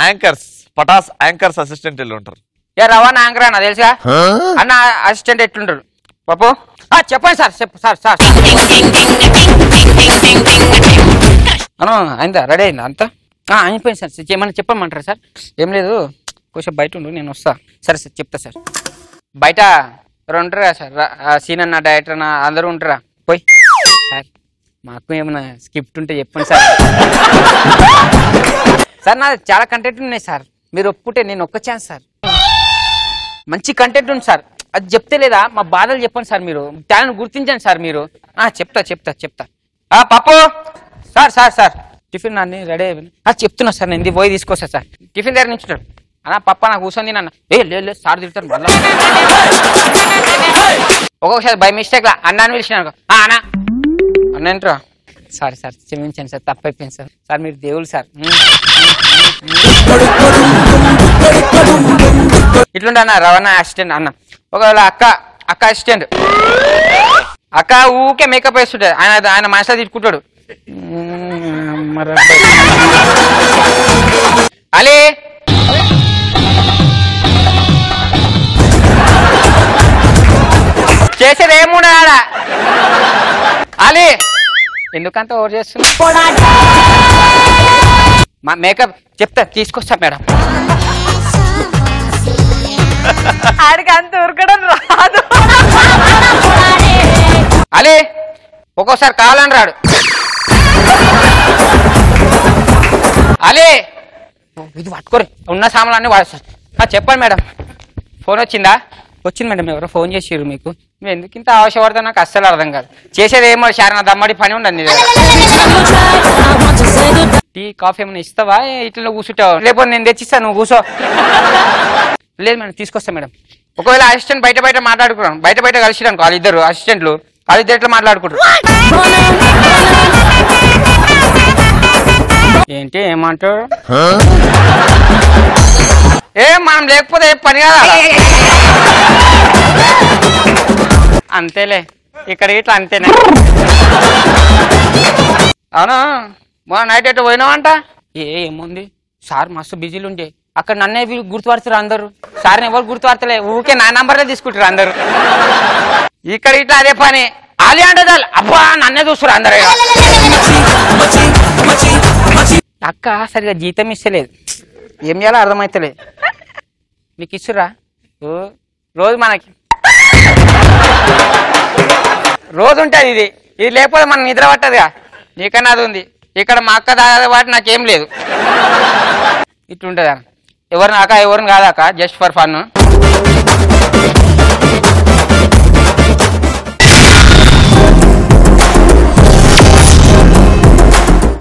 Anchors Pataas anchors assistant ఎల్లు ఉంటారు. ఏ రవాణా యాంకర్ అన్న తెలుసా అన్న అసిస్టెంట్ ఎట్లుంటారు పాపు చెప్పండి సార్ సార్ సార్ అను అయిందా రెడీ అయిందా అంతా అయిపోయింది సార్ ఏమన్నా చెప్పమంటారా సార్ ఏం లేదు కొంచెం బయట ఉండు నేను వస్తా సరే సార్ చెప్తా సార్ బయట ఎవరు ఉంటారా సార్ సీన్ అన్న డైరెక్టర్ అన్న అందరూ ఉంటారా పోయి సార్ మాకు ఏమన్నా స్క్రిప్ట్ ఉంటే చెప్పండి సార్ సార్ నాది చాలా కంటెంట్ ఉన్నాయి సార్ మీరు ఒప్పుకుంటే నేను ఒక్క ఛాన్స్ సార్ మంచి కంటెంట్ ఉంది సార్ అది చెప్తే లేదా మా బాధలు చెప్పండి సార్ మీరు టాలెంట్ గుర్తించండి సార్ మీరు చెప్తా చెప్తా చెప్తా పప్పు సార్ సార్ సార్ టిఫిన్ అన్ని రెడీ అయిపోయింది చెప్తున్నా సార్ నేను పోయి తీసుకొస్తా సార్ టిఫిన్ దగ్గర నుంచి అన్న పప్ప నాకు కూర్చొని అన్న లేదు సార్ తిడతారు మళ్ళీ ఒక్కొక్కసారి బై మిస్టేక్ లా అన్నాన్ని పిలిచినాను అన్న అన్న ఏంట్రా సారీ సార్ క్షమించండి సార్ తప్పైపోయింది సార్ సార్ మీరు దేవుడు సార్ ఇట్లుంటే అన్న రవాణా అసిస్టెంట్ అన్న ఒకవేళ అక్క అసిస్టెంట్ అక్క ఊకే మేకప్ వేస్తుంటాడు ఆయన మనసులో తిట్టుకుంటాడు అలీ చేసేది ఏముండదా అలీ ఎందుకంత ఓవర్ చేస్తున్నా మా మేకప్ చెప్తా తీసుకొస్తా మేడం ఆడికి అంత ఉరకడం రాదు అలీ ఒక్కోసారి కావాలని రాడు అలీ ఇది పట్టుకోరు ఉన్న సామాన్లన్నీ వాడేస్తారు చెప్పండి మేడం ఫోన్ వచ్చిందా వచ్చింది మేడం ఎవరో ఫోన్ చేసిర్రు మీకు నువ్వు ఎందుకు ఇంత ఆవశ్యపడతా నాకు అస్సలు అర్థం కాదు చేసేది ఏమో శారణ దమ్మడి పని ఉండదు టీ కాఫీ ఏమైనా ఇస్తావా ఇట్లా కూర్చుంటావు లేకపోతే నేను తెచ్చిస్తాను నువ్వు కూర్చో లేదు మేడం తీసుకొస్తా మేడం ఒకవేళ అసిస్టెంట్ బయట మాట్లాడుకున్నాను బయట కలిసిరాను వాళ్ళిద్దరు అసిస్టెంట్లు వాళ్ళిద్దరు ఎట్లా మాట్లాడుకుంటారు ఏంటి ఏమంటారు మనం లేకపోతే పని కదా అంతేలే ఇక్కడ ఇట్లా అంతేనే అవును మొన్న నైట్ ఎట్లా పోయినావంట ఏముంది సార్ మస్తు బిజీలు ఉండే అక్కడ నన్నే గుర్తుపడతారు అందరు సార్ని ఎవరు గుర్తుపడతలే ఊకే నా నంబర్లే తీసుకుంటారు అందరు ఇక్కడ ఇట్లా అదే పని ఆలి అంటే అబ్బా నన్నే చూస్తారు అందరు అక్క సరిగా జీతం ఇస్తలేదు ఏం చేయాలో అర్థమైతలేదు మీకు ఇస్తురా రోజు మనకి రోజు ఉంటుంది ఇది లేకపోతే మనం నిద్ర పట్టదుగా నీకన్నా అది ఉంది ఇక్కడ మా అక్క దాదా వాటి నాకేం లేదు ఇట్లుంటుంది ఎవరిని అక్క ఎవరిని కాదాక జస్ట్ ఫర్ ఫన్